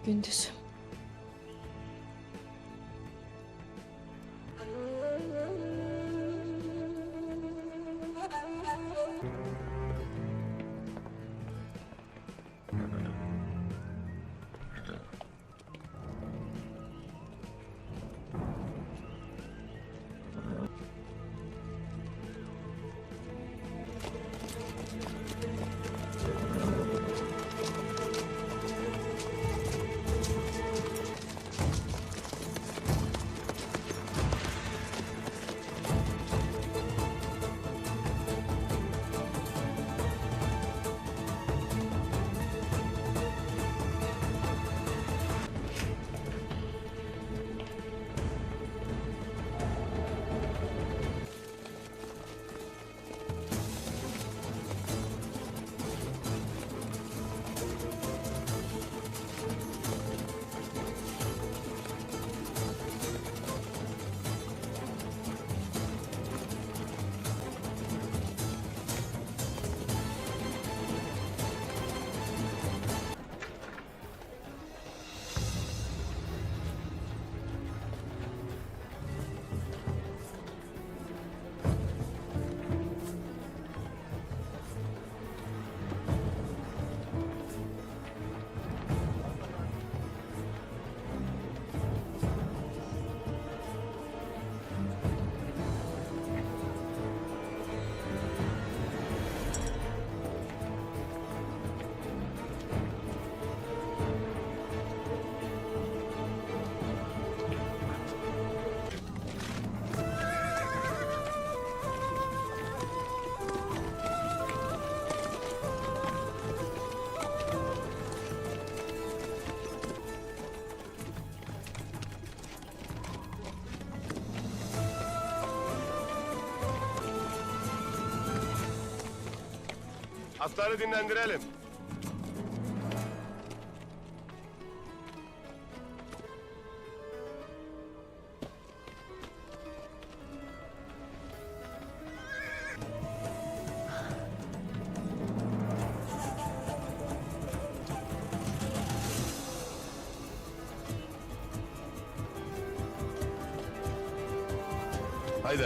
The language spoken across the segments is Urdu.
Gündüz. Atları dinlendirelim. Haydi.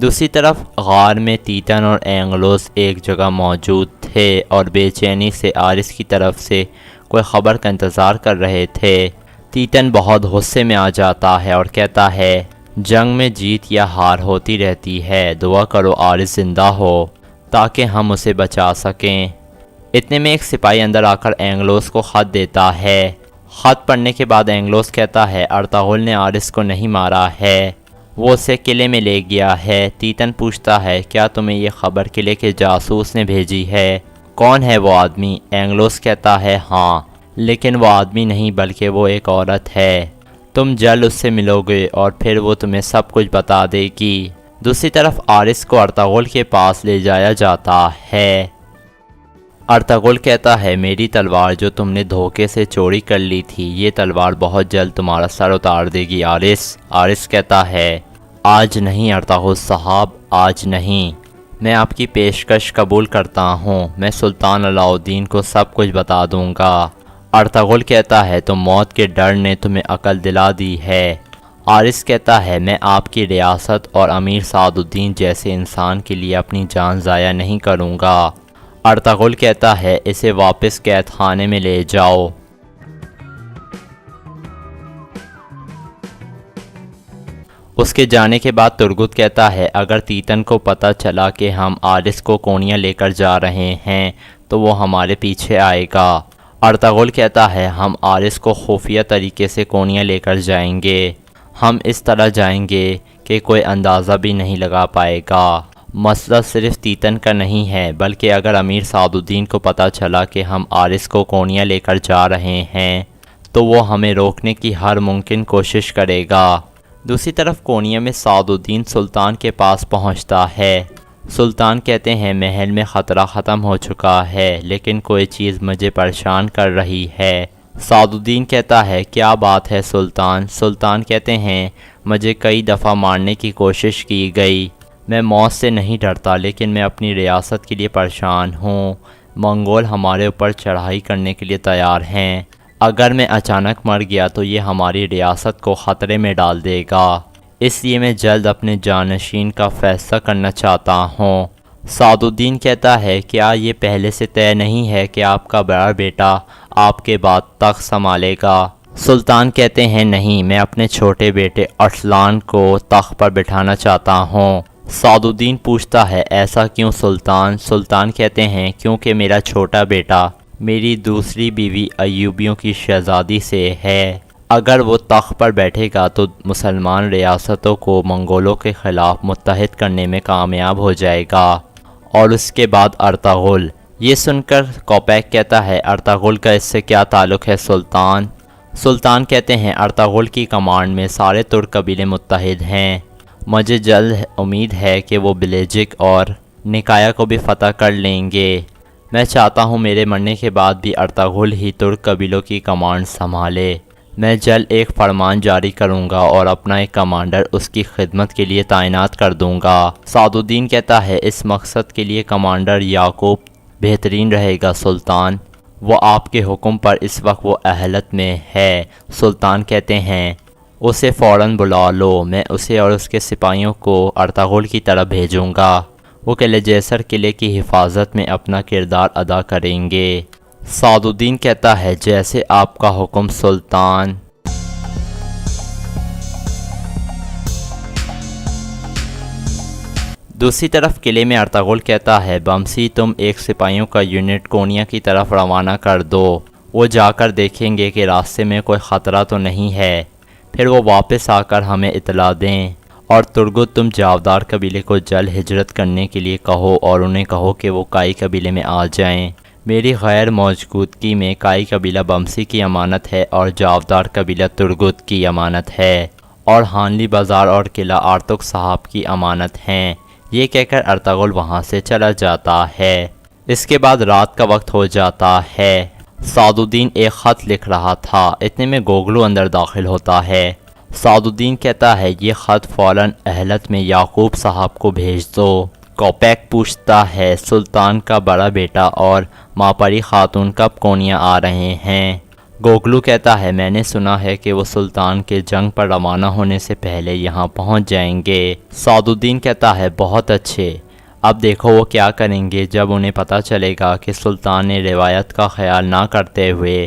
دوسری طرف غار میں تیتن اور اینگلوس ایک جگہ موجود تھے اور بے چینی سے آرس کی طرف سے کوئی خبر کا انتظار کر رہے تھے۔ تیتن بہت غصے میں آ جاتا ہے اور کہتا ہے جنگ میں جیت یا ہار ہوتی رہتی ہے، دعا کرو آرس زندہ ہو تاکہ ہم اسے بچا سکیں۔ اتنے میں ایک سپاہی اندر آ کر اینگلوس کو خط دیتا ہے۔ خط پڑھنے کے بعد اینگلوس کہتا ہے ارطغرل نے آرس کو نہیں مارا ہے، وہ اسے قلعے میں لے گیا ہے۔ تیتن پوچھتا ہے کیا تمہیں یہ خبر قلعے کے جاسوس نے بھیجی ہے؟ کون ہے وہ آدمی؟ اینگلوس کہتا ہے ہاں، لیکن وہ آدمی نہیں بلکہ وہ ایک عورت ہے، تم جلد اس سے ملو گے اور پھر وہ تمہیں سب کچھ بتا دے گی۔ دوسری طرف آرس کو ارطغرل کے پاس لے جایا جاتا ہے۔ ارطغرل کہتا ہے میری تلوار جو تم نے دھوکے سے چوری کر لی تھی، یہ تلوار بہت جلد تمہارا سر اتار دے گی آرس۔ آرس کہتا ہے آج نہیں ارطغرل صاحب، آج نہیں، میں آپ کی پیشکش قبول کرتا ہوں، میں سلطان علاء الدین کو سب کچھ بتا دوں گا۔ ارطغرل کہتا ہے تو موت کے ڈر نے تمہیں عقل دلا دی ہے۔ آرس کہتا ہے میں آپ کی ریاست اور امیر سعد الدین جیسے انسان کے لیے اپنی جان ضائع نہیں کروں گا۔ ارطغرل کہتا ہے اسے واپس قید خانے میں لے جاؤ۔ اس کے جانے کے بعد ترگت کہتا ہے اگر تیتن کو پتہ چلا کہ ہم آرس کو کونیا لے کر جا رہے ہیں تو وہ ہمارے پیچھے آئے گا۔ ارطغرل کہتا ہے ہم آرس کو خفیہ طریقے سے کونیا لے کر جائیں گے، ہم اس طرح جائیں گے کہ کوئی اندازہ بھی نہیں لگا پائے گا۔ مسئلہ صرف تیتن کا نہیں ہے بلکہ اگر امیر سعد الدین کو پتہ چلا کہ ہم آرس کو کونیا لے کر جا رہے ہیں تو وہ ہمیں روکنے کی ہر ممکن کوشش کرے گا۔ دوسری طرف کونیا میں سعد الدین سلطان کے پاس پہنچتا ہے۔ سلطان کہتے ہیں محل میں خطرہ ختم ہو چکا ہے لیکن کوئی چیز مجھے پریشان کر رہی ہے۔ سعد الدین کہتا ہے کیا بات ہے سلطان؟ سلطان کہتے ہیں مجھے کئی دفعہ مارنے کی کوشش کی گئی، میں موت سے نہیں ڈرتا لیکن میں اپنی ریاست کے لیے پریشان ہوں، منگول ہمارے اوپر چڑھائی کرنے کے لیے تیار ہیں، اگر میں اچانک مر گیا تو یہ ہماری ریاست کو خطرے میں ڈال دے گا، اس لیے میں جلد اپنے جانشین کا فیصلہ کرنا چاہتا ہوں۔ سعد الدین کہتا ہے کیا یہ پہلے سے طے نہیں ہے کہ آپ کا بڑا بیٹا آپ کے بعد تخت سنبھالے گا؟ سلطان کہتے ہیں نہیں، میں اپنے چھوٹے بیٹے ارسلان کو تخت پر بٹھانا چاہتا ہوں۔ سعد الدین پوچھتا ہے ایسا کیوں سلطان؟ سلطان کہتے ہیں کیونکہ میرا چھوٹا بیٹا میری دوسری بیوی ایوبیوں کی شہزادی سے ہے، اگر وہ تخت پر بیٹھے گا تو مسلمان ریاستوں کو منگولوں کے خلاف متحد کرنے میں کامیاب ہو جائے گا۔ اور اس کے بعد ارطغرل، یہ سن کر کوپیک کہتا ہے ارطغرل کا اس سے کیا تعلق ہے سلطان؟ سلطان کہتے ہیں ارطغرل کی کمانڈ میں سارے ترک قبیلے متحد ہیں، مجھے جلد امید ہے کہ وہ بلیجک اور نکایا کو بھی فتح کر لیں گے، میں چاہتا ہوں میرے مرنے کے بعد بھی ارطغرل ہی ترک قبیلوں کی کمانڈ سنبھالے، میں جلد ایک فرمان جاری کروں گا اور اپنا ایک کمانڈر اس کی خدمت کے لیے تعینات کر دوں گا۔ سعد الدین کہتا ہے اس مقصد کے لیے کمانڈر یعقوب بہترین رہے گا سلطان، وہ آپ کے حکم پر اس وقت وہ اہلت میں ہے۔ سلطان کہتے ہیں اسے فوراً بلا لو، میں اسے اور اس کے سپاہیوں کو ارطغرل کی طرف بھیجوں گا، وہ قلعہ جیسر قلعے کی حفاظت میں اپنا کردار ادا کریں گے۔ سعد الدین کہتا ہے جیسے آپ کا حکم سلطان۔ دوسری طرف قلعے میں ارطغرل کہتا ہے بمسی تم ایک سپاہیوں کا یونٹ کونیا کی طرف روانہ کر دو، وہ جا کر دیکھیں گے کہ راستے میں کوئی خطرہ تو نہیں ہے، پھر وہ واپس آ کر ہمیں اطلاع دیں۔ اور ترگت تم جاودار قبیلے کو جلد ہجرت کرنے کے لیے کہو اور انہیں کہو کہ وہ کائی قبیلے میں آ جائیں، میری غیر موجودگی میں کائی قبیلہ بمسی کی امانت ہے اور جاودار قبیلہ ترگت کی امانت ہے، اور ہانلی بازار اور قلعہ آرتک صاحب کی امانت ہیں۔ یہ کہہ کر ارطغرل وہاں سے چلا جاتا ہے۔ اس کے بعد رات کا وقت ہو جاتا ہے۔ سعد الدین ایک خط لکھ رہا تھا، اتنے میں گوگلو اندر داخل ہوتا ہے۔ سعد الدین کہتا ہے یہ خط فوراً اہلت میں یعقوب صاحب کو بھیج دو۔ کوپیک پوچھتا ہے سلطان کا بڑا بیٹا اور ماپری خاتون کب کونیا آ رہے ہیں؟ گوگلو کہتا ہے میں نے سنا ہے کہ وہ سلطان کے جنگ پر روانہ ہونے سے پہلے یہاں پہنچ جائیں گے۔ سعد الدین کہتا ہے بہت اچھے، اب دیکھو وہ کیا کریں گے جب انہیں پتہ چلے گا کہ سلطان نے روایت کا خیال نہ کرتے ہوئے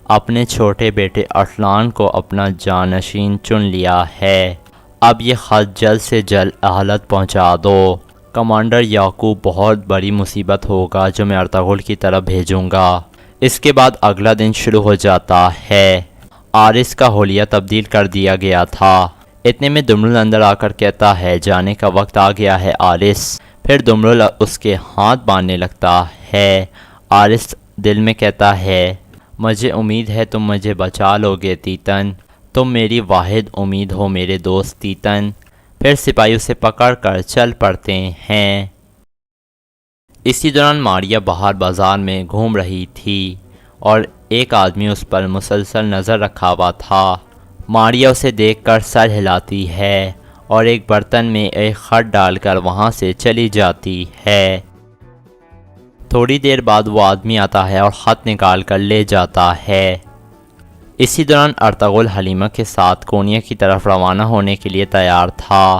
اپنے چھوٹے بیٹے ارسلان کو اپنا جانشین چن لیا ہے۔ اب یہ خط جلد سے جلد اہلت پہنچا دو۔ کمانڈر یعقوب بہت بڑی مصیبت ہوگا جو میں ارطغرل کی طرف بھیجوں گا۔ اس کے بعد اگلا دن شروع ہو جاتا ہے۔ آرس کا حلیہ تبدیل کر دیا گیا تھا۔ اتنے میں دمرل اندر آ کر کہتا ہے جانے کا وقت آ گیا ہے آرس۔ پھر دمرل اس کے ہاتھ باندھنے لگتا ہے۔ آرس دل میں کہتا ہے مجھے امید ہے تم مجھے بچا لو گے تیتن، تم میری واحد امید ہو میرے دوست تیتن۔ پھر سپاہی اسے پکڑ کر چل پڑتے ہیں۔ اسی دوران ماریا باہر بازار میں گھوم رہی تھی اور ایک آدمی اس پر مسلسل نظر رکھا ہوا تھا۔ ماریا اسے دیکھ کر سر ہلاتی ہے اور ایک برتن میں ایک خط ڈال کر وہاں سے چلی جاتی ہے۔ تھوڑی دیر بعد وہ آدمی آتا ہے اور خط نکال کر لے جاتا ہے۔ اسی دوران ارطغرل حلیمہ کے ساتھ کونیا کی طرف روانہ ہونے کے لیے تیار تھا۔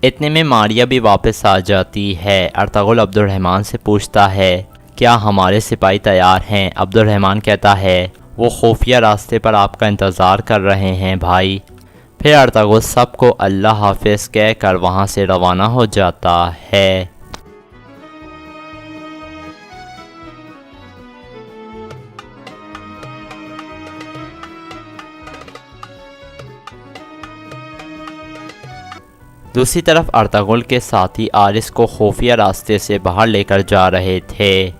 اتنے میں ماریا بھی واپس آ جاتی ہے۔ ارطغرل عبد الرحمن سے پوچھتا ہے کیا ہمارے سپاہی تیار ہیں؟ عبد الرحمن کہتا ہے وہ خفیہ راستے پر آپ کا انتظار کر رہے ہیں بھائی۔ پھر ارطغرل سب کو اللہ حافظ کہہ کر وہاں سے روانہ ہو جاتا ہے۔ دوسری طرف ارطغرل کے ساتھی آرس کو خفیہ راستے سے باہر لے کر جا رہے تھے۔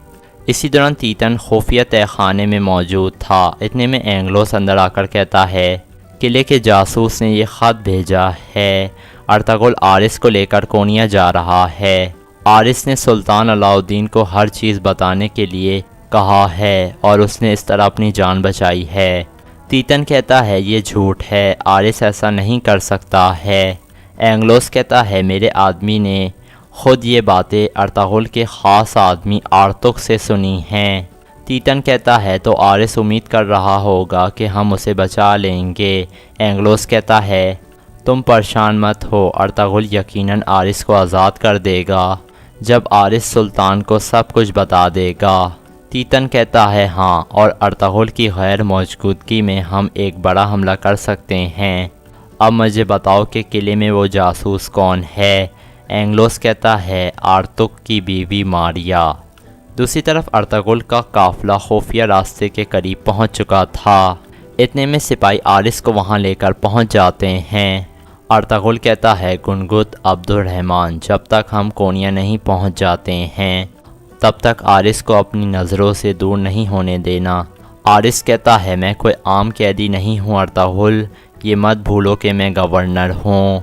اسی دوران تیتن خفیہ تہہ خانے میں موجود تھا۔ اتنے میں اینگلوس اندر آ کر کہتا ہے قلعے کے جاسوس نے یہ خط بھیجا ہے۔ ارطغرل آرس کو لے کر کونیا جا رہا ہے۔ آرس نے سلطان علاء الدین کو ہر چیز بتانے کے لیے کہا ہے اور اس نے اس طرح اپنی جان بچائی ہے۔ تیتن کہتا ہے یہ جھوٹ ہے، آرس ایسا نہیں کر سکتا ہے۔ اینگلوس کہتا ہے میرے آدمی نے خود یہ باتیں ارطغرل کے خاص آدمی آرتک سے سنی ہیں۔ تیتن کہتا ہے تو آرس امید کر رہا ہوگا کہ ہم اسے بچا لیں گے۔ اینگلوس کہتا ہے تم پریشان مت ہو، ارطغرل یقیناً آرس کو آزاد کر دے گا جب آرس سلطان کو سب کچھ بتا دے گا۔ تیتن کہتا ہے ہاں، اور ارطغرل کی غیر موجودگی میں ہم ایک بڑا حملہ کر سکتے ہیں۔ اب مجھے بتاؤ کہ قلعے میں وہ جاسوس کون ہے؟ اینگلوس کہتا ہے آرتک کی بیوی ماریا۔ دوسری طرف ارطغرل کا قافلہ خفیہ راستے کے قریب پہنچ چکا تھا۔ اتنے میں سپاہی آرس کو وہاں لے کر پہنچ جاتے ہیں۔ ارطغرل کہتا ہے گنگت عبد الرحمن جب تک ہم کونیا نہیں پہنچ جاتے ہیں تب تک آرس کو اپنی نظروں سے دور نہیں ہونے دینا۔ آرس کہتا ہے میں کوئی عام قیدی نہیں ہوں ارطغرل، یہ مت بھولو کہ میں گورنر ہوں۔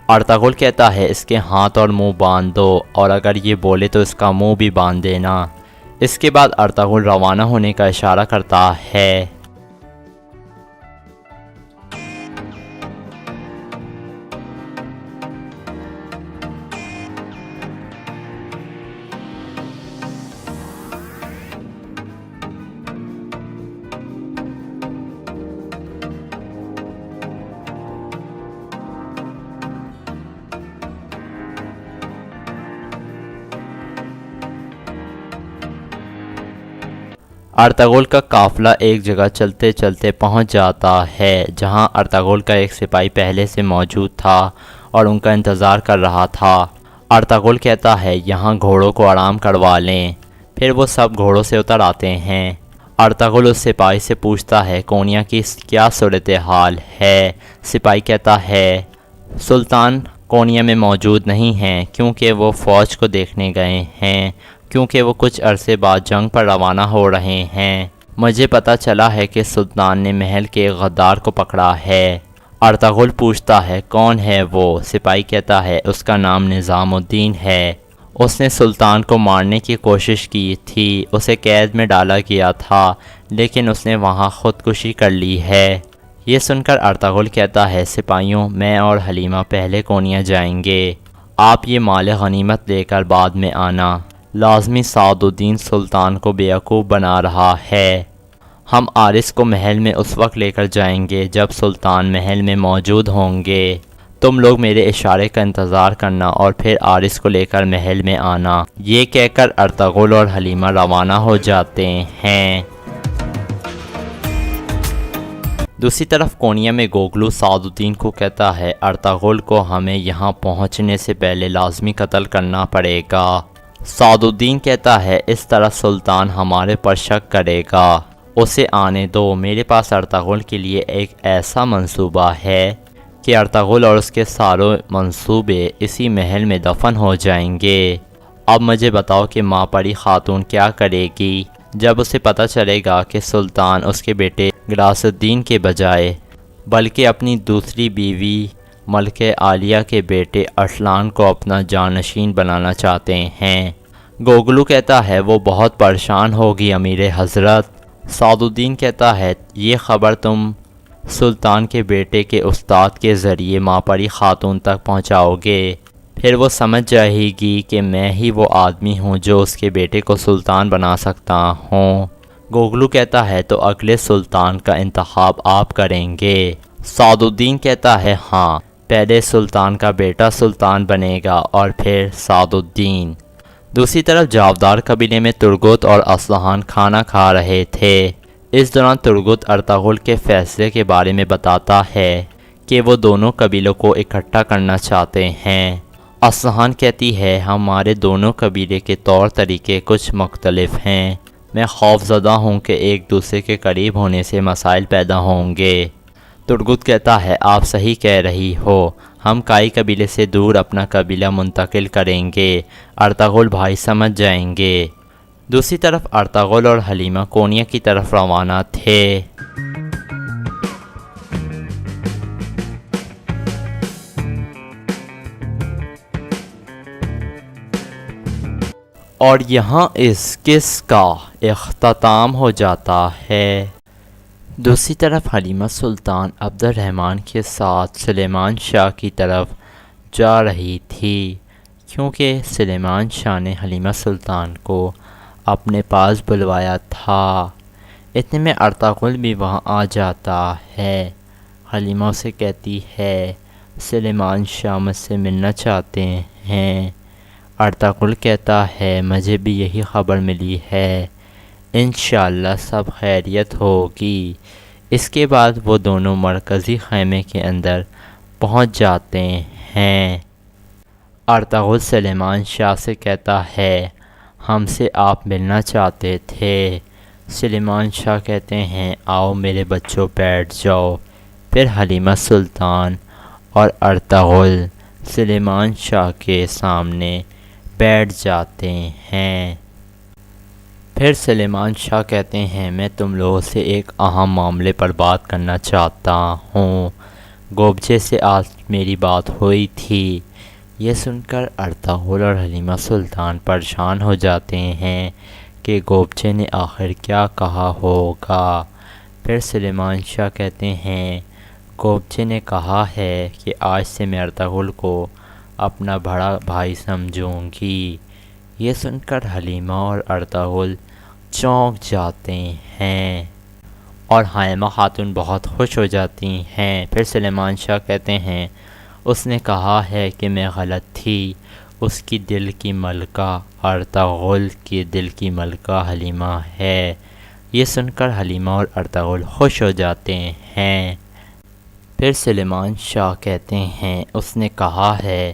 ارطغرل کہتا ہے اس کے ہاتھ اور منہ باندھ دو، اور اگر یہ بولے تو اس کا منہ بھی باندھ دینا۔ اس کے بعد ارطغرل روانہ ہونے کا اشارہ کرتا ہے۔ ارطغرل کا قافلہ ایک جگہ چلتے چلتے پہنچ جاتا ہے جہاں ارطغرل کا ایک سپاہی پہلے سے موجود تھا اور ان کا انتظار کر رہا تھا۔ ارطغرل کہتا ہے یہاں گھوڑوں کو آرام کروا لیں۔ پھر وہ سب گھوڑوں سے اتر آتے ہیں۔ ارطغرل اس سپاہی سے پوچھتا ہے کونیا کی کیا صورتحال ہے؟ سپاہی کہتا ہے سلطان کونیا میں موجود نہیں ہیں کیونکہ وہ فوج کو دیکھنے گئے ہیں، کیونکہ وہ کچھ عرصے بعد جنگ پر روانہ ہو رہے ہیں۔ مجھے پتہ چلا ہے کہ سلطان نے محل کے غدار کو پکڑا ہے۔ ارطغرل پوچھتا ہے کون ہے وہ؟ سپاہی کہتا ہے اس کا نام نظام الدین ہے، اس نے سلطان کو مارنے کی کوشش کی تھی، اسے قید میں ڈالا گیا تھا لیکن اس نے وہاں خودکشی کر لی ہے۔ یہ سن کر ارطغرل کہتا ہے سپاہیوں میں اور حلیمہ پہلے کونیا جائیں گے، آپ یہ مال غنیمت لے کر بعد میں آنا، لازمی سعد الدین سلطان کو بیوقوف بنا رہا ہے۔ ہم عارض کو محل میں اس وقت لے کر جائیں گے جب سلطان محل میں موجود ہوں گے، تم لوگ میرے اشارے کا انتظار کرنا اور پھر عارض کو لے کر محل میں آنا۔ یہ کہہ کر ارطغرل اور حلیمہ روانہ ہو جاتے ہیں۔ دوسری طرف کونیا میں گوگلو سعد الدین کو کہتا ہے ارطغرل کو ہمیں یہاں پہنچنے سے پہلے لازمی قتل کرنا پڑے گا۔ سعد الدین کہتا ہے اس طرح سلطان ہمارے پر شک کرے گا، اسے آنے دو، میرے پاس ارطغرل کے لیے ایک ایسا منصوبہ ہے کہ ارطغرل اور اس کے سارے منصوبے اسی محل میں دفن ہو جائیں گے۔ اب مجھے بتاؤ کہ ماں پری خاتون کیا کرے گی جب اسے پتہ چلے گا کہ سلطان اس کے بیٹے غیاث الدین کے بجائے بلکہ اپنی دوسری بیوی ملکہ عالیہ کے بیٹے ارسلان کو اپنا جانشین بنانا چاہتے ہیں۔ گوگلو کہتا ہے وہ بہت پریشان ہوگی امیر حضرت۔ سعد الدین کہتا ہے یہ خبر تم سلطان کے بیٹے کے استاد کے ذریعے ماں پری خاتون تک پہنچاؤ گے، پھر وہ سمجھ جائے گی کہ میں ہی وہ آدمی ہوں جو اس کے بیٹے کو سلطان بنا سکتا ہوں۔ گوگلو کہتا ہے تو اگلے سلطان کا انتخاب آپ کریں گے۔ سعد الدین کہتا ہے ہاں، پہلے سلطان کا بیٹا سلطان بنے گا اور پھر سعد الدین۔ دوسری طرف جاودار قبیلے میں ترگت اور اصلحان کھانا کھا رہے تھے۔ اس دوران ترگت ارطغرل کے فیصلے کے بارے میں بتاتا ہے کہ وہ دونوں قبیلوں کو اکٹھا کرنا چاہتے ہیں۔ اصلحان کہتی ہے ہمارے دونوں قبیلے کے طور طریقے کچھ مختلف ہیں، میں خوف زدہ ہوں کہ ایک دوسرے کے قریب ہونے سے مسائل پیدا ہوں گے۔ ترگت کہتا ہے آپ صحیح کہہ رہی ہو، ہم کائی قبیلے سے دور اپنا قبیلہ منتقل کریں گے، ارطغرل بھائی سمجھ جائیں گے۔ دوسری طرف ارطغرل اور حلیمہ کونیا کی طرف روانہ تھے۔ اور یہاں اس قصے کا اختتام ہو جاتا ہے۔ دوسری طرف حلیمہ سلطان عبد الرحمن کے ساتھ سلیمان شاہ کی طرف جا رہی تھی، کیونکہ سلیمان شاہ نے حلیمہ سلطان کو اپنے پاس بلوایا تھا۔ اتنے میں ارطغرل بھی وہاں آ جاتا ہے۔ حلیمہ اسے کہتی ہے سلیمان شاہ مجھ سے ملنا چاہتے ہیں۔ ارطغرل کہتا ہے مجھے بھی یہی خبر ملی ہے، انشاءاللہ سب خیریت ہوگی۔ اس کے بعد وہ دونوں مرکزی خیمے کے اندر پہنچ جاتے ہیں۔ ارطغرل سلیمان شاہ سے کہتا ہے ہم سے آپ ملنا چاہتے تھے۔ سلیمان شاہ کہتے ہیں آؤ میرے بچوں بیٹھ جاؤ۔ پھر حلیمہ سلطان اور ارطغرل سلیمان شاہ کے سامنے بیٹھ جاتے ہیں۔ پھر سلیمان شاہ کہتے ہیں میں تم لوگوں سے ایک اہم معاملے پر بات کرنا چاہتا ہوں، گوبچے سے آج میری بات ہوئی تھی۔ یہ سن کر ارطغرل اور حلیمہ سلطان پریشان ہو جاتے ہیں کہ گوبچے نے آخر کیا کہا ہوگا۔ پھر سلیمان شاہ کہتے ہیں گوبچے نے کہا ہے کہ آج سے میں ارطغرل کو اپنا بڑا بھائی سمجھوں گی۔ یہ سن کر حلیمہ اور ارطغرل چونک جاتے ہیں اور حلیمہ خاتون بہت خوش ہو جاتی ہیں۔ پھر سلیمان شاہ کہتے ہیں اس نے کہا ہے کہ میں غلط تھی، اس کی دل کی ملکہ ارطغرل کی دل کی ملکہ حلیمہ ہے۔ یہ سن کر حلیمہ اور ارطغرل خوش ہو جاتے ہیں۔ پھر سلیمان شاہ کہتے ہیں اس نے کہا ہے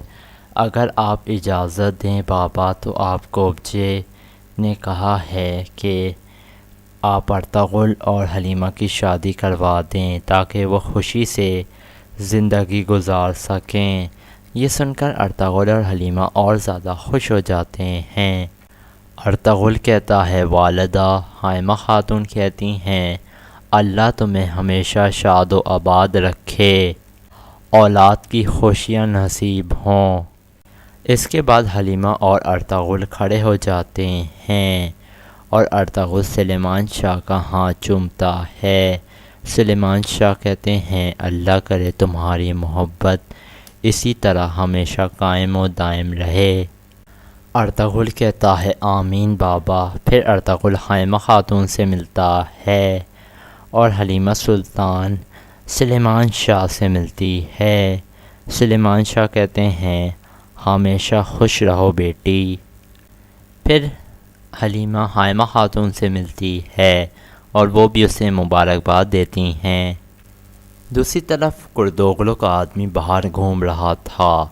اگر آپ اجازت دیں بابا تو آپ گوبچے نے کہا ہے کہ آپ ارطغرل اور حلیمہ کی شادی کروا دیں تاکہ وہ خوشی سے زندگی گزار سکیں۔ یہ سن کر ارطغرل اور حلیمہ اور زیادہ خوش ہو جاتے ہیں۔ ارطغرل کہتا ہے والدہ، حلیمہ خاتون کہتی ہیں اللہ تمہیں ہمیشہ شاد و آباد رکھے، اولاد کی خوشیاں نصیب ہوں۔ اس کے بعد حلیمہ اور ارطغرل کھڑے ہو جاتے ہیں اور ارطغرل سلیمان شاہ کا ہاتھ چومتا ہے۔ سلیمان شاہ کہتے ہیں اللہ کرے تمہاری محبت اسی طرح ہمیشہ قائم و دائم رہے۔ ارطغرل کہتا ہے آمین بابا۔ پھر ارطغرل حائمہ خاتون سے ملتا ہے اور حلیمہ سلطان سلیمان شاہ سے ملتی ہے۔ سلیمان شاہ کہتے ہیں ہمیشہ خوش رہو بیٹی۔ پھر حلیمہ حائمہ خاتون سے ملتی ہے اور وہ بھی اسے مبارکباد دیتی ہیں۔ دوسری طرف کردوغلو کا آدمی باہر گھوم رہا تھا،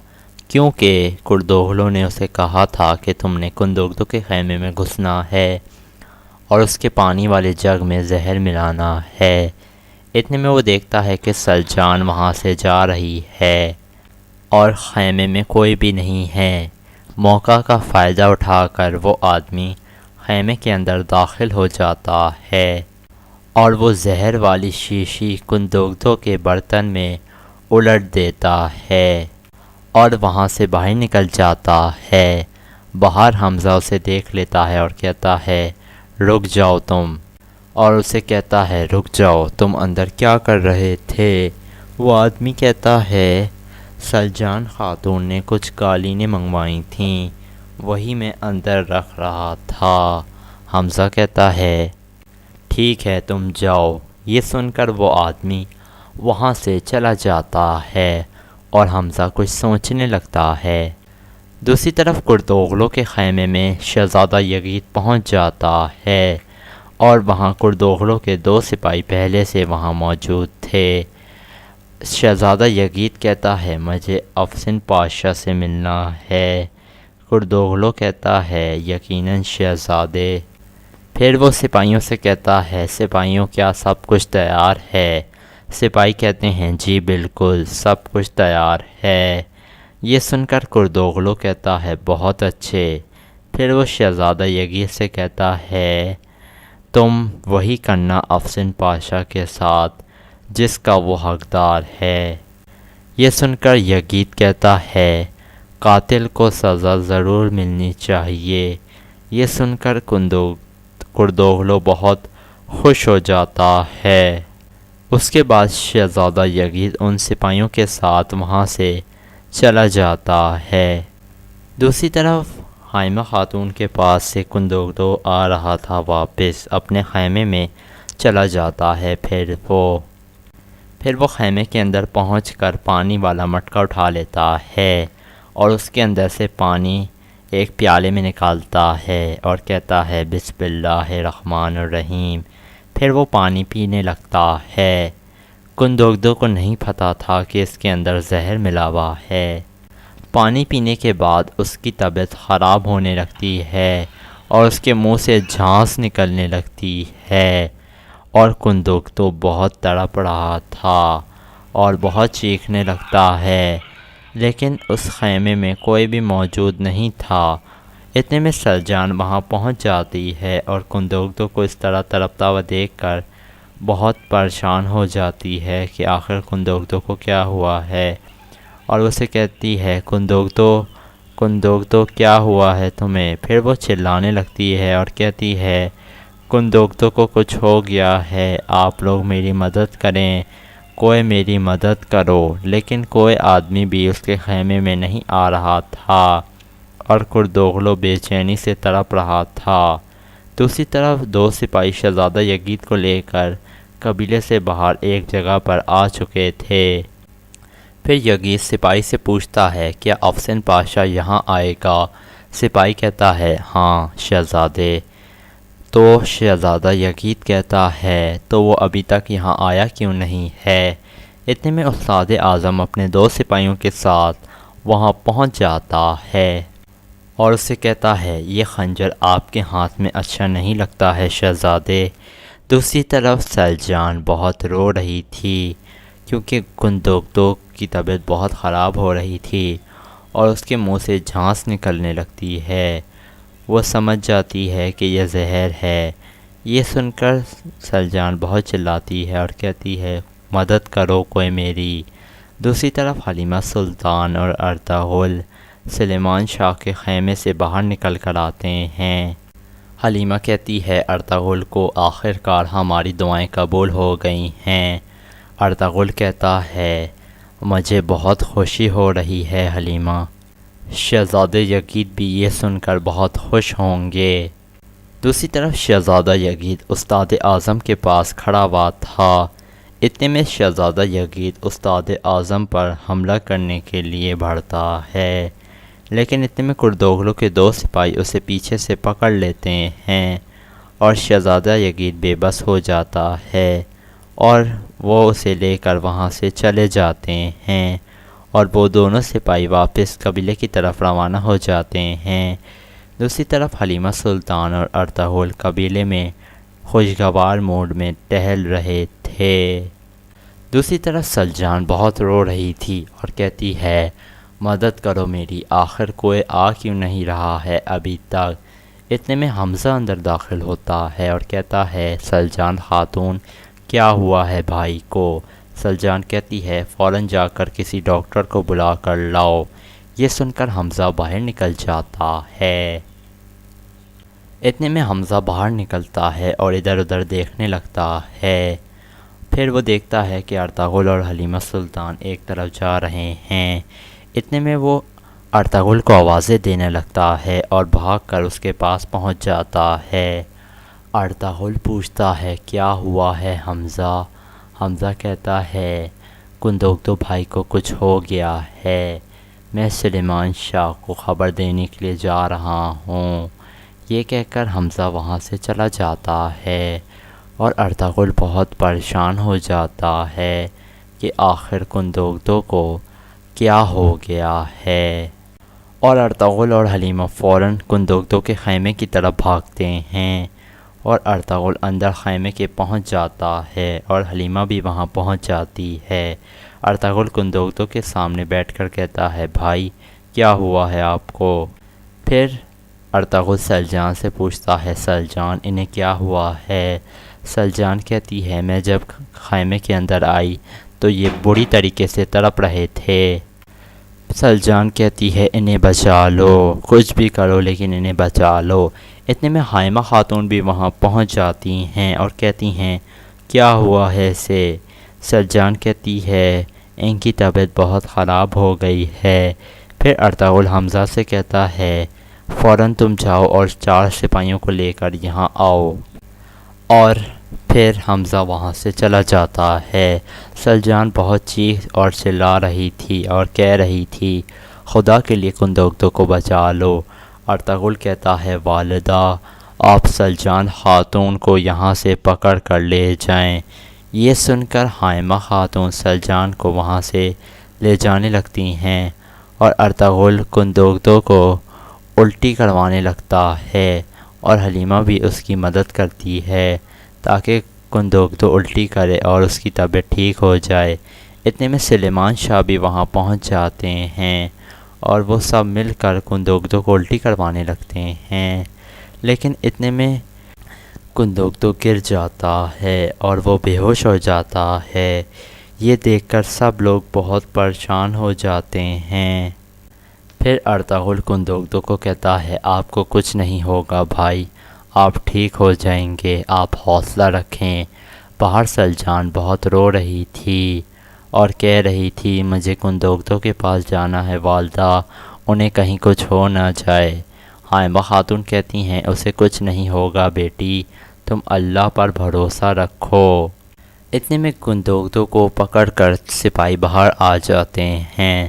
کیونکہ کردوغلو نے اسے کہا تھا کہ تم نے کندوگدو کے خیمے میں گھسنا ہے اور اس کے پانی والے جگ میں زہر ملانا ہے۔ اتنے میں وہ دیکھتا ہے کہ سلجان وہاں سے جا رہی ہے اور خیمے میں کوئی بھی نہیں ہے۔ موقع کا فائدہ اٹھا کر وہ آدمی خیمے کے اندر داخل ہو جاتا ہے اور وہ زہر والی شیشی کندوگدو کے برتن میں الٹ دیتا ہے اور وہاں سے باہر نکل جاتا ہے۔ باہر حمزہ اسے دیکھ لیتا ہے اور کہتا ہے رک جاؤ تم، اور اسے کہتا ہے رک جاؤ تم اندر کیا کر رہے تھے؟ وہ آدمی کہتا ہے سلجان خاتون نے کچھ قالینیں منگوائی تھیں، وہی میں اندر رکھ رہا تھا۔ حمزہ کہتا ہے ٹھیک ہے تم جاؤ۔ یہ سن کر وہ آدمی وہاں سے چلا جاتا ہے اور حمزہ کچھ سوچنے لگتا ہے۔ دوسری طرف کردوغلو کے خیمے میں شہزادہ یغید پہنچ جاتا ہے اور وہاں کردوغلو کے 2 سپاہی پہلے سے وہاں موجود تھے۔ شہزادہ یغید کہتا ہے مجھے افسن پاشا سے ملنا ہے۔ کردوغلو کہتا ہے یقیناً شہزادے۔ پھر وہ سپاہیوں سے کہتا ہے سپاہیوں کیا سب کچھ تیار ہے؟ سپاہی کہتے ہیں جی بالکل سب کچھ تیار ہے۔ یہ سن کر کردوغلو کہتا ہے بہت اچھے۔ پھر وہ شہزادہ یغید سے کہتا ہے تم وہی کرنا افسن پاشا کے ساتھ جس کا وہ حقدار ہے۔ یہ سن کر یغید کہتا ہے قاتل کو سزا ضرور ملنی چاہیے۔ یہ سن کر کردوغلو بہت خوش ہو جاتا ہے۔ اس کے بعد شہزادہ یغید ان سپاہیوں کے ساتھ وہاں سے چلا جاتا ہے۔ دوسری طرف حائمہ خاتون کے پاس سے کندوگدو آ رہا تھا، واپس اپنے خیمے میں چلا جاتا ہے۔ پھر وہ خیمے کے اندر پہنچ کر پانی والا مٹکا اٹھا لیتا ہے اور اس کے اندر سے پانی ایک پیالے میں نکالتا ہے اور کہتا ہے بسم اللہ الرحمن الرحیم۔ پھر وہ پانی پینے لگتا ہے۔ کندوگدو کو نہیں پتہ تھا کہ اس کے اندر زہر ملا ہوا ہے۔ پانی پینے کے بعد اس کی طبیعت خراب ہونے لگتی ہے اور اس کے منہ سے جھانس نکلنے لگتی ہے اور کندوگدو بہت تڑپ رہا تھا اور بہت چیخنے لگتا ہے، لیکن اس خیمے میں کوئی بھی موجود نہیں تھا۔ اتنے میں سلجان وہاں پہنچ جاتی ہے اور کندوگدو کو اس طرح تڑپتا ہوا دیکھ کر بہت پریشان ہو جاتی ہے کہ آخر کندوگدو کو کیا ہوا ہے، اور اسے کہتی ہے کندوگدو کیا ہوا ہے تمہیں؟ پھر وہ چلانے لگتی ہے اور کہتی ہے کندوگدو کو کچھ ہو گیا ہے، آپ لوگ میری مدد کریں، کوئی میری مدد کرو۔ لیکن کوئی آدمی بھی اس کے خیمے میں نہیں آ رہا تھا اور کردوغلو بے چینی سے تڑپ رہا تھا۔ دوسری طرف 2 سپاہی شہزادہ یغید کو لے کر قبیلے سے باہر ایک جگہ پر آ چکے تھے۔ پھر یغید سپاہی سے پوچھتا ہے کیا افسن پاشا یہاں آئے گا؟ سپاہی کہتا ہے ہاں شہزادے۔ تو شہزادہ یغید کہتا ہے تو وہ ابھی تک یہاں آیا کیوں نہیں ہے؟ اتنے میں استاد اعظم اپنے 2 سپاہیوں کے ساتھ وہاں پہنچ جاتا ہے اور اسے کہتا ہے یہ خنجر آپ کے ہاتھ میں اچھا نہیں لگتا ہے شہزادے۔ دوسری طرف سلجان بہت رو رہی تھی کیونکہ کندوگدو کی طبیعت بہت خراب ہو رہی تھی اور اس کے منہ سے جھانس نکلنے لگتی ہے۔ وہ سمجھ جاتی ہے کہ یہ زہر ہے۔ یہ سن کر سلجان بہت چلاتی ہے اور کہتی ہے مدد کرو کوئی میری۔ دوسری طرف حلیمہ سلطان اور ارطغرل سلیمان شاہ کے خیمے سے باہر نکل کر آتے ہیں۔ حلیمہ کہتی ہے ارطغرل کو آخر کار ہماری دعائیں قبول ہو گئی ہیں۔ ارطغرل کہتا ہے مجھے بہت خوشی ہو رہی ہے حلیمہ۔ شہزادہ یزید بھی یہ سن کر بہت خوش ہوں گے۔ دوسری طرف شہزادہ یزید استاد اعظم کے پاس کھڑا ہوا تھا۔ اتنے میں شہزادہ یزید استاد اعظم پر حملہ کرنے کے لیے بڑھتا ہے، لیکن اتنے میں کردوغلو کے دو سپاہی اسے پیچھے سے پکڑ لیتے ہیں اور شہزادہ یزید بے بس ہو جاتا ہے اور وہ اسے لے کر وہاں سے چلے جاتے ہیں اور وہ دونوں سپاہی واپس قبیلے کی طرف روانہ ہو جاتے ہیں۔ دوسری طرف حلیمہ سلطان اور ارطغرل قبیلے میں خوشگوار موڈ میں ٹہل رہے تھے۔ دوسری طرف سلجان بہت رو رہی تھی اور کہتی ہے مدد کرو میری، آخر کوئی آ کیوں نہیں رہا ہے ابھی تک۔ اتنے میں حمزہ اندر داخل ہوتا ہے اور کہتا ہے سلجان خاتون کیا ہوا ہے بھائی کو؟ سلجان کہتی ہے فوراً جا کر کسی ڈاکٹر کو بلا کر لاؤ۔ یہ سن کر حمزہ باہر نکل جاتا ہے۔ اتنے میں حمزہ باہر نکلتا ہے اور ادھر ادھر دیکھنے لگتا ہے۔ پھر وہ دیکھتا ہے کہ ارطغرل اور حلیمہ سلطان ایک طرف جا رہے ہیں۔ اتنے میں وہ ارطغرل کو آوازیں دینے لگتا ہے اور بھاگ کر اس کے پاس پہنچ جاتا ہے۔ ارطغرل پوچھتا ہے کیا ہوا ہے حمزہ؟ حمزہ کہتا ہے کندوگدو بھائی کو کچھ ہو گیا ہے، میں سلیمان شاہ کو خبر دینے کے لیے جا رہا ہوں۔ یہ کہہ کر حمزہ وہاں سے چلا جاتا ہے اور ارطغرل بہت پریشان ہو جاتا ہے کہ آخر کندوگدو کو کیا ہو گیا ہے، اور ارطغرل اور حلیمہ فوراً کندوگدو کے خیمے کی طرف بھاگتے ہیں اور ارطغرل اندر خیمے کے پہنچ جاتا ہے اور حلیمہ بھی وہاں پہنچ جاتی ہے۔ ارطغرل کندوگدو کے سامنے بیٹھ کر کہتا ہے بھائی کیا ہوا ہے آپ کو؟ پھر ارطغرل سلجان سے پوچھتا ہے سلجان انہیں کیا ہوا ہے؟ سلجان کہتی ہے میں جب خیمے کے اندر آئی تو یہ بری طریقے سے تڑپ رہے تھے۔ سلجان کہتی ہے انہیں بچا لو، کچھ بھی کرو لیکن انہیں بچا لو۔ اتنے میں حائمہ خاتون بھی وہاں پہنچ جاتی ہیں اور کہتی ہیں کیا ہوا ہے اسے؟ سلجان کہتی ہے ان کی طبیعت بہت خراب ہو گئی ہے۔ پھر ارطغرل حمزہ سے کہتا ہے فوراً تم جاؤ اور 4 سپاہیوں کو لے کر یہاں آؤ، اور پھر حمزہ وہاں سے چلا جاتا ہے۔ سلجان بہت چیخ اور چلا رہی تھی اور کہہ رہی تھی خدا کے لیے کندوگدو کو بچا لو۔ ارطغرل کہتا ہے والدہ آپ سلجان خاتون کو یہاں سے پکڑ کر لے جائیں۔ یہ سن کر حائمہ خاتون سلجان کو وہاں سے لے جانے لگتی ہیں اور ارطغرل کندوگدو کو الٹی کروانے لگتا ہے اور حلیمہ بھی اس کی مدد کرتی ہے تاکہ کندوگدو الٹی کرے اور اس کی طبیعت ٹھیک ہو جائے۔ اتنے میں سلیمان شاہ بھی وہاں پہنچ جاتے ہیں اور وہ سب مل کر کندوگدو کو الٹی کروانے لگتے ہیں، لیکن اتنے میں کندوگدو گر جاتا ہے اور وہ بے ہوش ہو جاتا ہے۔ یہ دیکھ کر سب لوگ بہت پریشان ہو جاتے ہیں۔ پھر ارطغرل کندوگدو کو کہتا ہے آپ کو کچھ نہیں ہوگا بھائی، آپ ٹھیک ہو جائیں گے، آپ حوصلہ رکھیں۔ باہر سلجان بہت رو رہی تھی اور کہہ رہی تھی مجھے کندوگدو کے پاس جانا ہے والدہ، انہیں کہیں کچھ ہو نہ جائے۔ حائمہ خاتون کہتی ہیں اسے کچھ نہیں ہوگا بیٹی، تم اللہ پر بھروسہ رکھو۔ اتنے میں کندوگدو کو پکڑ کر سپاہی باہر آ جاتے ہیں۔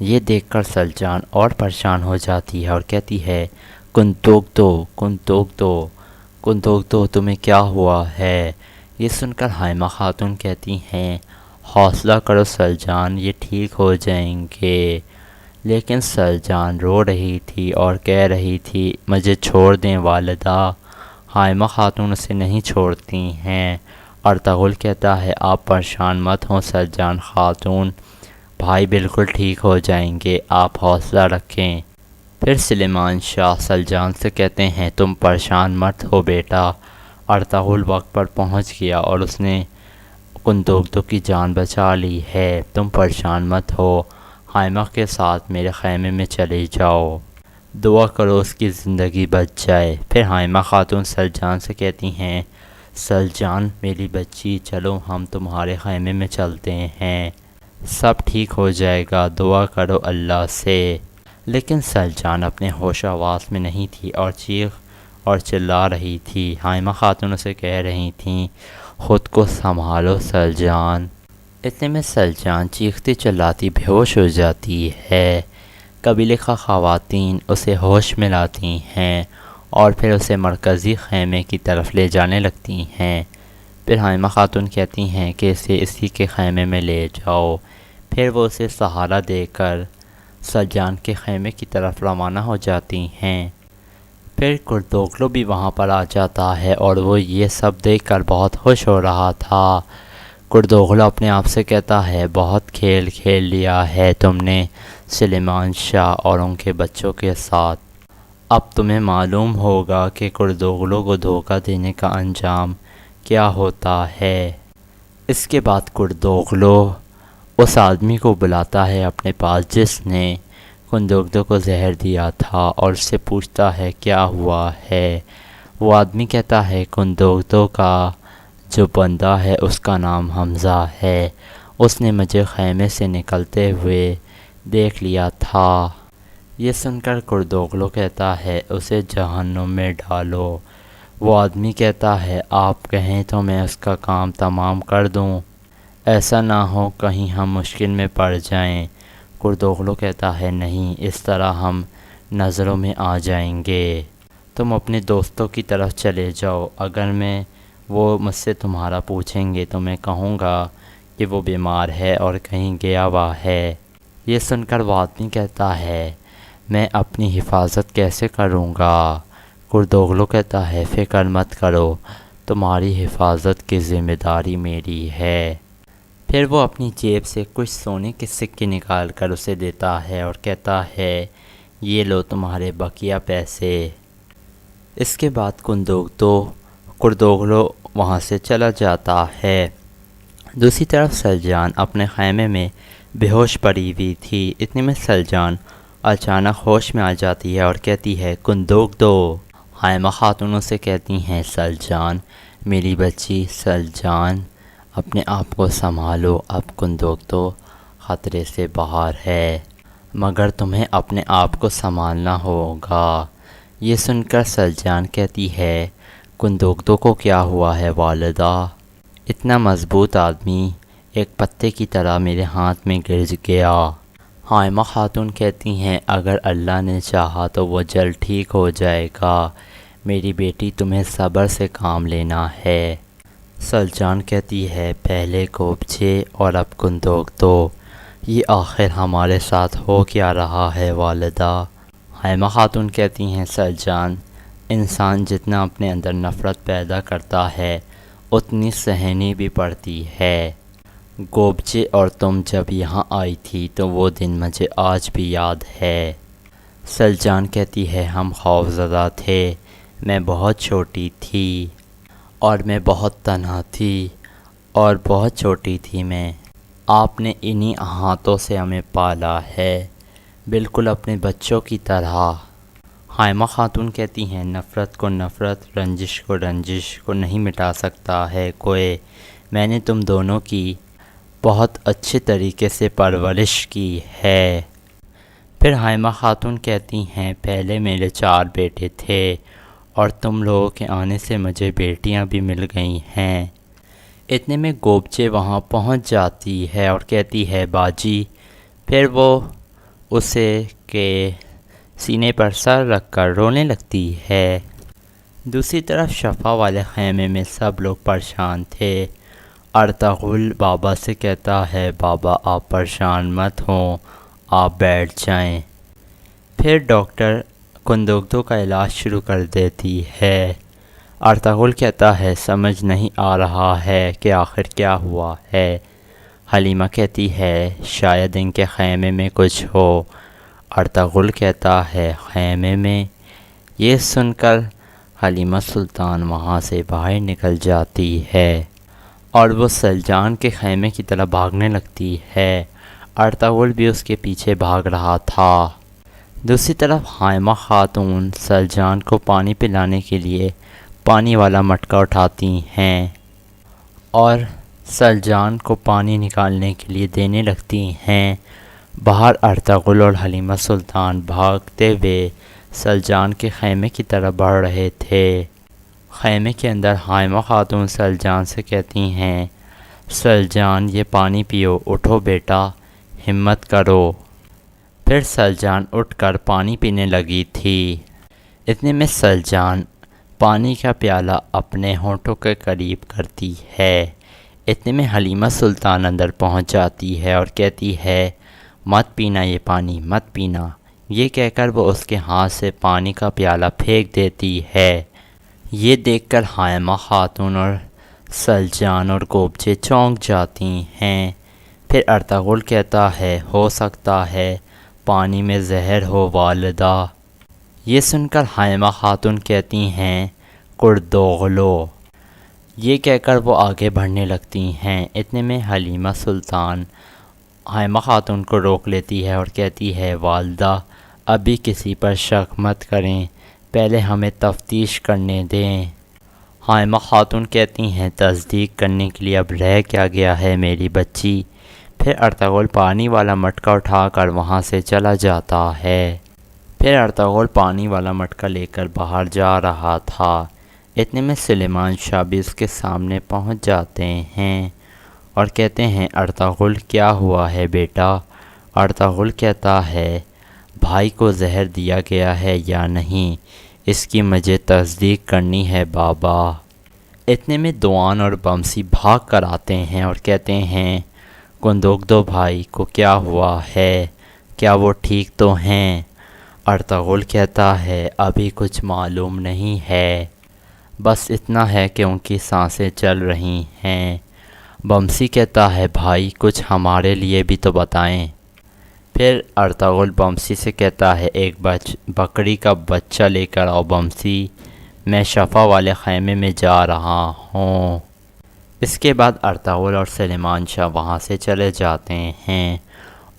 یہ دیکھ کر سلجان اور پریشان ہو جاتی ہے اور کہتی ہے کندوگدو کندوگدو کندوگدو تمہیں کیا ہوا ہے؟ یہ سن کر حائمہ خاتون کہتی ہیں حوصلہ کرو سلجان، یہ ٹھیک ہو جائیں گے۔ لیکن سلجان رو رہی تھی اور کہہ رہی تھی مجھے چھوڑ دیں والدہ۔ حائمہ خاتون اسے نہیں چھوڑتی ہیں۔ ارطغرل کہتا ہے آپ پریشان مت ہوں سلجان خاتون، بھائی بالکل ٹھیک ہو جائیں گے، آپ حوصلہ رکھیں۔ پھر سلیمان شاہ سلجان سے کہتے ہیں تم پریشان مت ہو بیٹا، ارطغرل وقت پر پہنچ گیا اور اس نے کندوگدو کی جان بچا لی ہے، تم پریشان مت ہو، حائمہ کے ساتھ میرے خیمے میں چلے جاؤ۔ دعا کرو اس کی زندگی بچ جائے۔ پھر حائمہ خاتون سلجان سے کہتی ہیں سلجان میری بچی، چلو ہم تمہارے خیمے میں چلتے ہیں، سب ٹھیک ہو جائے گا، دعا کرو اللہ سے۔ لیکن سلجان اپنے ہوش و حواس میں نہیں تھی اور چیخ اور چلا رہی تھی۔ حائمہ خاتون اسے کہہ رہی تھیں خود کو سنبھالو سلجان۔ اتنے میں سلجان چیختی چلاتی بے ہوش ہو جاتی ہے۔ قبیلے کا خواتین اسے ہوش میں لاتی ہیں اور پھر اسے مرکزی خیمے کی طرف لے جانے لگتی ہیں۔ پھر حائمہ خاتون کہتی ہیں کہ اسے اسی کے خیمے میں لے جاؤ۔ پھر وہ اسے سہارا دے کر سلجان کے خیمے کی طرف روانہ ہو جاتی ہیں۔ پھر کردوغلو بھی وہاں پر آ جاتا ہے اور وہ یہ سب دیکھ کر بہت خوش ہو رہا تھا۔ کردوغلو اپنے آپ سے کہتا ہے بہت کھیل کھیل لیا ہے تم نے سلیمان شاہ اور ان کے بچوں کے ساتھ، اب تمہیں معلوم ہوگا کہ کردوغلو کو دھوکہ دینے کا انجام کیا ہوتا ہے۔ اس کے بعد کردوغلو اس آدمی کو بلاتا ہے اپنے پاس جس نے کندوگدو کو زہر دیا تھا اور اس سے پوچھتا ہے کیا ہوا ہے۔ وہ آدمی کہتا ہے کندوگدو کا جو بندہ ہے اس کا نام حمزہ ہے، اس نے مجھے خیمے سے نکلتے ہوئے دیکھ لیا تھا۔ یہ سن کر کردوغلو کہتا ہے اسے جہنم میں ڈالو۔ وہ آدمی کہتا ہے آپ کہیں تو میں اس کا کام تمام کر دوں، ایسا نہ ہو کہیں ہم مشکل میں پڑ جائیں۔ کردوغلو کہتا ہے نہیں، اس طرح ہم نظروں میں آ جائیں گے، تم اپنے دوستوں کی طرف چلے جاؤ، اگر وہ مجھ سے تمہارا پوچھیں گے تو میں کہوں گا کہ وہ بیمار ہے اور کہیں گیا ہوا ہے۔ یہ سن کر وہ آدمی کہتا ہے میں اپنی حفاظت کیسے کروں گا؟ کردوغلو کہتا ہے فکر مت کرو، تمہاری حفاظت کی ذمہ داری میری ہے۔ پھر وہ اپنی جیب سے کچھ سونے کے سکے نکال کر اسے دیتا ہے اور کہتا ہے یہ لو تمہارے بقیہ پیسے۔ اس کے بعد کردوغلو وہاں سے چلا جاتا ہے۔ دوسری طرف سلجان اپنے خیمے میں بے ہوش پڑی ہوئی تھی۔ اتنے میں سلجان اچانک ہوش میں آ جاتی ہے اور کہتی ہے کندوگدو۔ حائمہ خاتون سے کہتی ہیں سلجان میری بچی سلجان اپنے آپ کو سنبھالو، اب کندوگدو خطرے سے باہر ہے، مگر تمہیں اپنے آپ کو سنبھالنا ہوگا۔ یہ سن کر سلجان کہتی ہے کندوگدو کو کیا ہوا ہے والدہ؟ اتنا مضبوط آدمی ایک پتے کی طرح میرے ہاتھ میں گر گیا۔ حائمہ خاتون کہتی ہیں اگر اللہ نے چاہا تو وہ جلد ٹھیک ہو جائے گا، میری بیٹی تمہیں صبر سے کام لینا ہے۔ سلجان کہتی ہے پہلے کوبچے اور اب کندوگدو، یہ آخر ہمارے ساتھ ہو کیا رہا ہے والدہ؟ حائمہ خاتون کہتی ہیں سلجان انسان جتنا اپنے اندر نفرت پیدا کرتا ہے اتنی سہنی بھی پڑتی ہے۔ گوبچے اور تم جب یہاں آئی تھی تو وہ دن مجھے آج بھی یاد ہے۔ سلجان کہتی ہے ہم خوفزدہ تھے، میں بہت چھوٹی تھی اور میں بہت تنہا تھی اور بہت چھوٹی تھی میں، آپ نے انہی ہاتھوں سے ہمیں پالا ہے بالکل اپنے بچوں کی طرح۔ حائمہ خاتون کہتی ہیں نفرت کو نفرت، رنجش کو رنجش کو نہیں مٹا سکتا ہے کوئی، میں نے تم دونوں کی بہت اچھے طریقے سے پرورش کی ہے۔ پھر حائمہ خاتون کہتی ہیں پہلے میرے 4 بیٹے تھے اور تم لوگوں کے آنے سے مجھے بیٹیاں بھی مل گئی ہیں۔ اتنے میں گوبچے وہاں پہنچ جاتی ہے اور کہتی ہے باجی، پھر وہ اسے کے سینے پر سر رکھ کر رونے لگتی ہے۔ دوسری طرف شفا والے خیمے میں سب لوگ پریشان تھے۔ ارطغرل بابا سے کہتا ہے بابا آپ پریشان مت ہوں، آپ بیٹھ جائیں۔ پھر ڈاکٹر کندوگدو کا علاج شروع کر دیتی ہے۔ ارطغرل کہتا ہے سمجھ نہیں آ رہا ہے کہ آخر کیا ہوا ہے۔ حلیمہ کہتی ہے شاید ان کے خیمے میں کچھ ہو۔ ارطغرل کہتا ہے خیمے میں؟ یہ سن کر حلیمہ سلطان وہاں سے باہر نکل جاتی ہے اور وہ سلجان کے خیمے کی طرف بھاگنے لگتی ہے۔ ارطغرل بھی اس کے پیچھے بھاگ رہا تھا۔ دوسری طرف حائمہ خاتون سلجان کو پانی پلانے کے لیے پانی والا مٹکا اٹھاتی ہیں اور سلجان کو پانی نکالنے کے لیے دینے لگتی ہیں۔ باہر ارطغرل اور حلیمہ سلطان بھاگتے ہوئے سلجان کے خیمے کی طرف بڑھ رہے تھے۔ خیمے کے اندر حائمہ خاتون سلجان سے کہتی ہیں، سلجان یہ پانی پیو، اٹھو بیٹا، ہمت کرو۔ پھر سلجان اٹھ کر پانی پینے لگی تھی۔ اتنے میں سلجان پانی کا پیالہ اپنے ہونٹوں کے قریب کرتی ہے۔ اتنے میں حلیمہ سلطان اندر پہنچ جاتی ہے اور کہتی ہے، مت پینا یہ پانی، مت پینا۔ یہ کہہ کر وہ اس کے ہاتھ سے پانی کا پیالہ پھینک دیتی ہے۔ یہ دیکھ کر حائمہ خاتون اور سلجان اور گوبچے چونک جاتی ہیں۔ پھر ارطغرل کہتا ہے، ہو سکتا ہے پانی میں زہر ہو والدہ۔ یہ سن کر حائمہ خاتون کہتی ہیں، کردوغلو۔ یہ کہہ کر وہ آگے بڑھنے لگتی ہیں۔ اتنے میں حلیمہ سلطان حائمہ خاتون کو روک لیتی ہے اور کہتی ہے، والدہ ابھی کسی پر شک مت کریں، پہلے ہمیں تفتیش کرنے دیں۔ حائمہ خاتون کہتی ہیں، تصدیق کرنے کے لیے اب رہ کیا گیا ہے میری بچی۔ پھر ارطغرل پانی والا مٹکا اٹھا کر وہاں سے چلا جاتا ہے۔ پھر ارطغرل پانی والا مٹکا لے کر باہر جا رہا تھا۔ اتنے میں سلیمان شاہ بھی اس کے سامنے پہنچ جاتے ہیں اور کہتے ہیں، ارطغرل کیا ہوا ہے بیٹا؟ ارطغرل کہتا ہے، بھائی کو زہر دیا گیا ہے یا نہیں، اس کی مجھے تصدیق کرنی ہے بابا۔ اتنے میں دوان اور بمسی بھاگ کر آتے ہیں اور کہتے ہیں، کندوگدو بھائی کو کیا ہوا ہے؟ کیا وہ ٹھیک تو ہیں؟ ارطغرل کہتا ہے، ابھی کچھ معلوم نہیں ہے، بس اتنا ہے کہ ان کی سانسیں چل رہی ہیں۔ بمسی کہتا ہے، بھائی کچھ ہمارے لیے بھی تو بتائیں۔ پھر ارطغرل بمسی سے کہتا ہے، ایک بکری کا بچہ لے کر آؤ بمسی، میں شفا والے خیمے میں جا رہا ہوں۔ اس کے بعد ارطغرل اور سلیمان شاہ وہاں سے چلے جاتے ہیں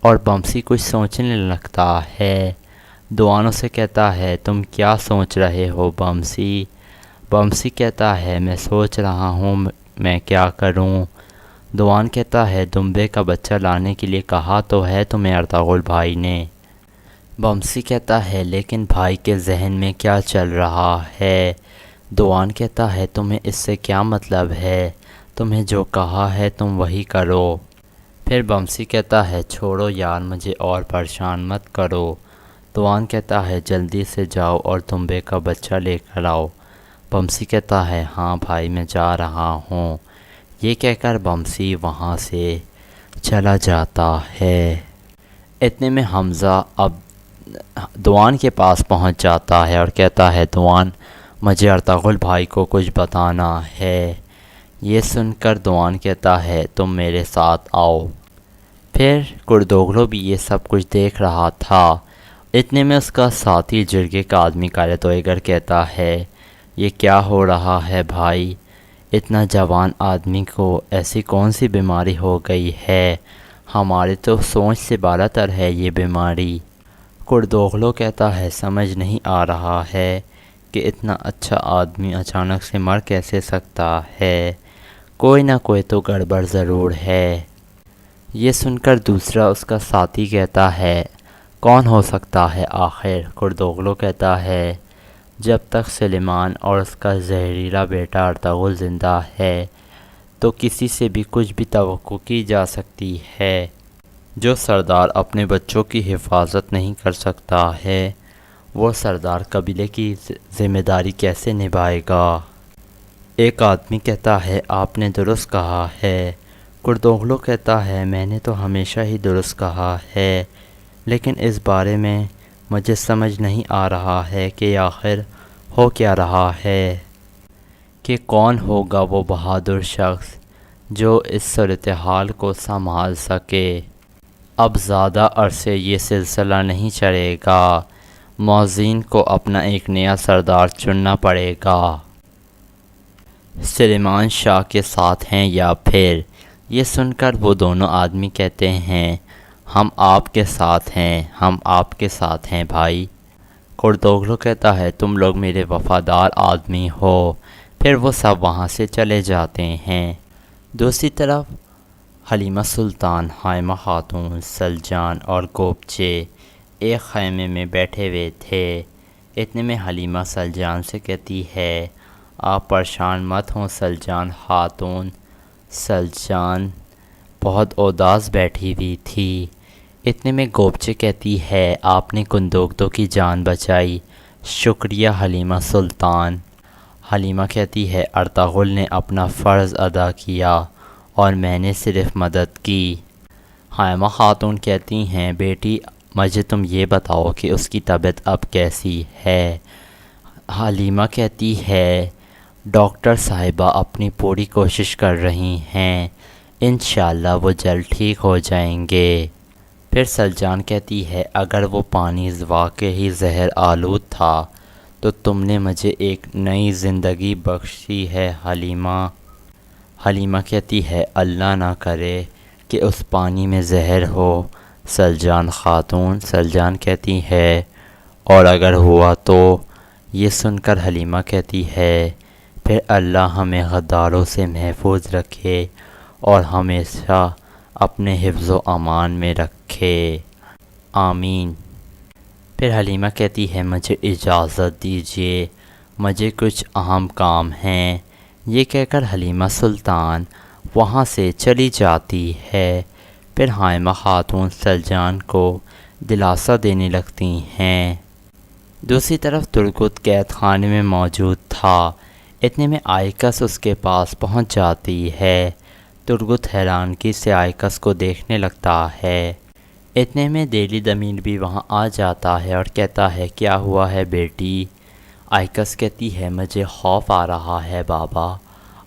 اور بمسی کچھ سوچنے لگتا ہے۔ دوانوں سے کہتا ہے، تم کیا سوچ رہے ہو بمسی؟ بمسی کہتا ہے، میں سوچ رہا ہوں میں کیا کروں۔ دوان کہتا ہے، دمبے کا بچہ لانے کے لیے کہا تو ہے تمہیں ارطغرل بھائی نے۔ بمسی کہتا ہے، لیکن بھائی کے ذہن میں کیا چل رہا ہے؟ دوان کہتا ہے، تمہیں اس سے کیا مطلب ہے؟ تمہیں جو کہا ہے تم وہی کرو۔ پھر بمسی کہتا ہے، چھوڑو یار، مجھے اور پریشان مت کرو۔ دوان کہتا ہے، جلدی سے جاؤ اور دمبے کا بچہ لے کر آؤ۔ بمسی کہتا ہے، ہاں بھائی میں جا رہا ہوں۔ یہ کہہ کر بمسی وہاں سے چلا جاتا ہے۔ اتنے میں حمزہ اب دوان کے پاس پہنچ جاتا ہے اور کہتا ہے، دوان مجھے ارطغرل بھائی کو کچھ بتانا ہے۔ یہ سن کر دوان کہتا ہے، تم میرے ساتھ آؤ۔ پھر کردوغلو بھی یہ سب کچھ دیکھ رہا تھا۔ اتنے میں اس کا ساتھی جرگے کا آدمی کالے توئیگر کہتا ہے، یہ کیا ہو رہا ہے بھائی؟ اتنا جوان آدمی کو ایسی کون سی بیماری ہو گئی ہے؟ ہمارے تو سوچ سے بالا تر ہے یہ بیماری۔ کردوغلو کہتا ہے، سمجھ نہیں آ رہا ہے کہ اتنا اچھا آدمی اچانک سے مر کیسے سکتا ہے، کوئی نہ کوئی تو گڑبڑ ضرور ہے۔ یہ سن کر دوسرا اس کا ساتھی کہتا ہے، کون ہو سکتا ہے آخر؟ کردوغلو کہتا ہے، جب تک سلیمان اور اس کا زہریلا بیٹا ارطغرل زندہ ہے تو کسی سے بھی کچھ بھی توقع کی جا سکتی ہے۔ جو سردار اپنے بچوں کی حفاظت نہیں کر سکتا ہے، وہ سردار قبیلے کی ذمہ داری کیسے نبھائے گا؟ ایک آدمی کہتا ہے، آپ نے درست کہا ہے۔ کردوغلو کہتا ہے، میں نے تو ہمیشہ ہی درست کہا ہے، لیکن اس بارے میں مجھے سمجھ نہیں آ رہا ہے کہ آخر ہو کیا رہا ہے، کہ کون ہوگا وہ بہادر شخص جو اس صورتحال کو سنبھال سکے۔ اب زیادہ عرصے یہ سلسلہ نہیں چلے گا، موذین کو اپنا ایک نیا سردار چننا پڑے گا۔ سلیمان شاہ کے ساتھ ہیں یا پھر؟ یہ سن کر وہ دونوں آدمی کہتے ہیں، ہم آپ کے ساتھ ہیں، ہم آپ کے ساتھ ہیں بھائی۔ کردوغلو کہتا ہے تم لوگ میرے وفادار آدمی ہو۔ پھر وہ سب وہاں سے چلے جاتے ہیں۔ دوسری طرف حلیمہ سلطان، حائمہ خاتون، سلجان اور گوبچے ایک خیمے میں بیٹھے ہوئے تھے۔ اتنے میں حلیمہ سلجان سے کہتی ہے آپ پریشان مت ہوں سلجان خاتون۔ سلجان بہت اداس بیٹھی ہوئی تھی۔ اتنے میں گوبچے کہتی ہے آپ نے کندوگدو کی جان بچائی، شکریہ حلیمہ سلطان۔ حلیمہ کہتی ہے ارطغرل نے اپنا فرض ادا کیا اور میں نے صرف مدد کی۔ حائمہ خاتون کہتی ہیں بیٹی مجھے تم یہ بتاؤ کہ اس کی طبیعت اب کیسی ہے؟ حلیمہ کہتی ہے ڈاکٹر صاحبہ اپنی پوری کوشش کر رہی ہیں، انشاءاللہ وہ جلد ٹھیک ہو جائیں گے۔ پھر سلجان کہتی ہے اگر وہ پانی واقعی زہر آلود تھا تو تم نے مجھے ایک نئی زندگی بخشی ہے حلیمہ۔ حلیمہ کہتی ہے اللہ نہ کرے کہ اس پانی میں زہر ہو سلجان خاتون۔ سلجان کہتی ہے اور اگر ہوا تو؟ یہ سن کر حلیمہ کہتی ہے پھر اللہ ہمیں غداروں سے محفوظ رکھے اور ہمیشہ اپنے حفظ و امان میں رکھے، آمین۔ پھر حلیمہ کہتی ہے مجھے اجازت دیجیے، مجھے کچھ اہم کام ہیں۔ یہ کہہ کر حلیمہ سلطان وہاں سے چلی جاتی ہے۔ پھر حائمہ خاتون سلجان کو دلاسا دینے لگتی ہیں۔ دوسری طرف ترگت قید خانے میں موجود تھا۔ اتنے میں آئیکس اس کے پاس پہنچ جاتی ہے۔ ترگت حیرانگی سے آئیکس کو دیکھنے لگتا ہے۔ اتنے میں دہلی دمیر بھی وہاں آ جاتا ہے اور کہتا ہے کیا ہوا ہے بیٹی؟ آئیکس کہتی ہے مجھے خوف آ رہا ہے بابا،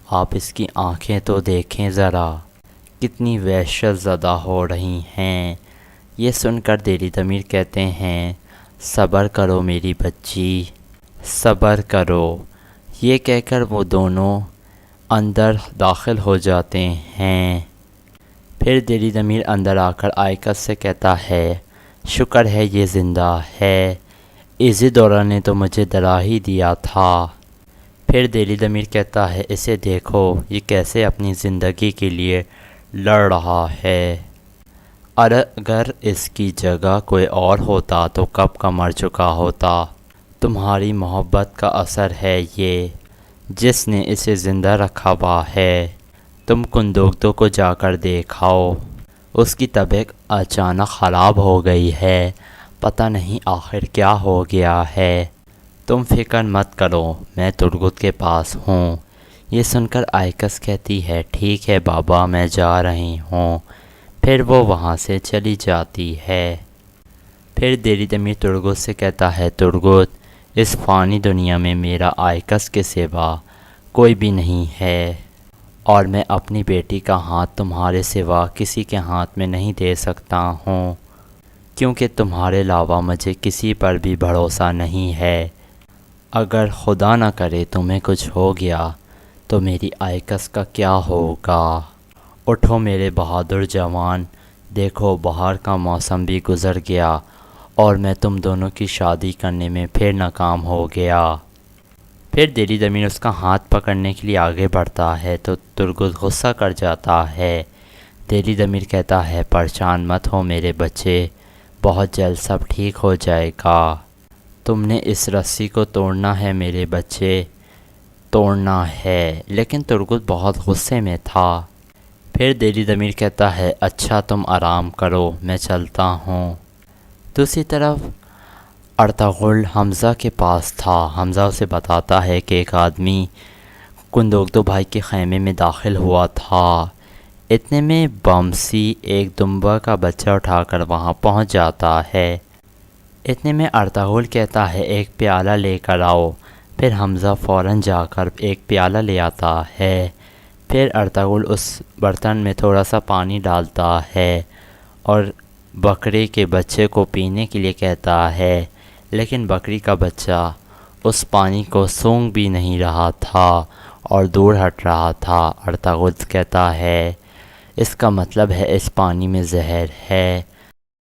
آپ اس کی آنکھیں تو دیکھیں ذرا، کتنی وحشت زدہ ہو رہی ہیں۔ یہ سن کر دہلی دمیر کہتے ہیں صبر کرو میری بچی، صبر کرو۔ یہ کہہ کر وہ دونوں اندر داخل ہو جاتے ہیں۔ پھر دہلی دمیر اندر آ کر آئیکس سے کہتا ہے شکر ہے یہ زندہ ہے، ایزیڈورا نے تو مجھے ڈرا ہی دیا تھا۔ پھر دہلی دمیر کہتا ہے اسے دیکھو یہ کیسے اپنی زندگی کے لیے لڑ رہا ہے، اگر اس کی جگہ کوئی اور ہوتا تو کب کا مر چکا ہوتا۔ تمہاری محبت کا اثر ہے یہ جس نے اسے زندہ رکھا ہوا ہے۔ تم کندوگدو کو جا کر دیکھاؤ، اس کی طبیعت اچانک خراب ہو گئی ہے، پتہ نہیں آخر کیا ہو گیا ہے۔ تم فکر مت کرو میں ترگت کے پاس ہوں۔ یہ سن کر آئیکس کہتی ہے ٹھیک ہے بابا میں جا رہی ہوں۔ پھر وہ وہاں سے چلی جاتی ہے۔ پھر دہلی دمیر ترگت سے کہتا ہے ترگت اس فانی دنیا میں میرا آئیکس کے سوا کوئی بھی نہیں ہے اور میں اپنی بیٹی کا ہاتھ تمہارے سوا کسی کے ہاتھ میں نہیں دے سکتا ہوں، کیونکہ تمہارے علاوہ مجھے کسی پر بھی بھروسہ نہیں ہے۔ اگر خدا نہ کرے تمہیں کچھ ہو گیا تو میری آئیکس کا کیا ہوگا؟ اٹھو میرے بہادر جوان، دیکھو باہر کا موسم بھی گزر گیا اور میں تم دونوں کی شادی کرنے میں پھر ناکام ہو گیا۔ پھر دہلی دمیر اس کا ہاتھ پکڑنے کے لیے آگے بڑھتا ہے تو ترگت غصہ کر جاتا ہے۔ دہلی دمیر کہتا ہے پریشان مت ہو میرے بچے، بہت جلد سب ٹھیک ہو جائے گا۔ تم نے اس رسی کو توڑنا ہے میرے بچے، توڑنا ہے۔ لیکن ترگت بہت غصے میں تھا۔ پھر دہلی دمیر کہتا ہے اچھا تم آرام کرو میں چلتا ہوں۔ دوسری طرف ارطغرل حمزہ کے پاس تھا۔ حمزہ اسے بتاتا ہے کہ ایک آدمی کندوگدو بھائی کے خیمے میں داخل ہوا تھا۔ اتنے میں بامسی ایک دمبا کا بچہ اٹھا کر وہاں پہنچ جاتا ہے۔ اتنے میں ارطغرل کہتا ہے ایک پیالہ لے کر آؤ۔ پھر حمزہ فوراً جا کر ایک پیالہ لے آتا ہے۔ پھر ارطغرل اس برتن میں تھوڑا سا پانی ڈالتا ہے اور بکرے کے بچے کو پینے کے لیے کہتا ہے، لیکن بکری کا بچہ اس پانی کو سونگھ بھی نہیں رہا تھا اور دور ہٹ رہا تھا۔ ارطغرل کہتا ہے اس کا مطلب ہے اس پانی میں زہر ہے